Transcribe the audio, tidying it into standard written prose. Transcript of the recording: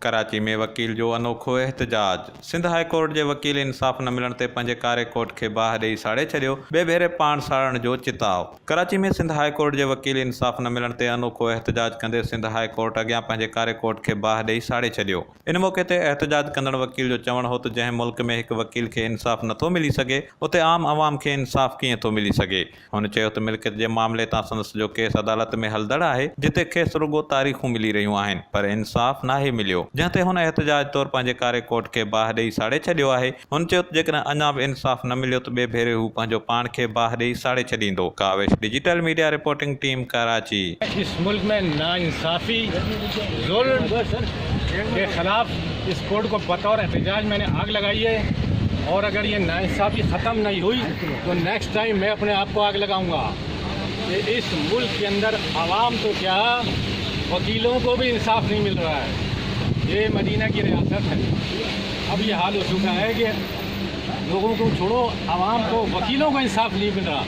कराची में वकील जो अनोखो एहतजाज। सिंध हाई कोर्ट जे वकील इंसाफ़ न मिलण ते पंहिंजे कारे कोट खे बाहि ॾेई साड़े छॾियो, ॿिए भेरे पाण साड़ण जो चिताव। कराची में सिंध हाई कोर्ट जे वकील इंसाफ़ न मिलण ते अनोखो एहतजाज कंदे सिंध हाई कोर्ट अॻियां पंहिंजे कारे कोट खे बाहि ॾेई साड़े छॾियो। इन मौक़े ते एहतजाज कंदड़ वकील जो चवणु हो त जंहिं मुल्क में हिकु वकील खे इंसाफ़ नथो मिली सघे, उते आम अवाम खे इंसाफ़ कीअं थो मिली सघे। हुन चयो त मिल्कियत जे मामले तां संदसि जो केस अदालत में हलंदड़ आहे, जिते खेसि रुॻो तारीख़ूं मिली रहियूं आहिनि, पर इंसाफ़ नाहे मिलियो, जंहिं ते हुन एहतजाज तौरु पंहिंजे कारे कोट खे बाहि ॾेई साड़े छॾियो आहे। हुन चयो त जेकॾहिं अञा बि इंसाफ़ न मिलियो त ॿिए भेरे हू पंहिंजो पाण खे बाहि ॾेई साड़े छॾींदो। Kawish, digital media reporting team, Karachi. इस मुल्क में नाइंसाफ़ी जुल्म के खिलाफ इस कोर्ट को बतौर एहतजाज मैंने आग लगाई है, और अगर ये नाइंसाफ़ी ख़त्म नहीं हुई तो नेक्स्ट टाइम मैं अपने आप को आग लगाऊंगा। कि इस मुल्क के अंदर आवाम तो क्या, वकीलों को भी इंसाफ नहीं मिल रहा है। ये मदीना की रियासत है, अब ये हाल हो चुका है कि लोगों को छोड़ो, आवाम को, वकीलों को इंसाफ नहीं मिल रहा।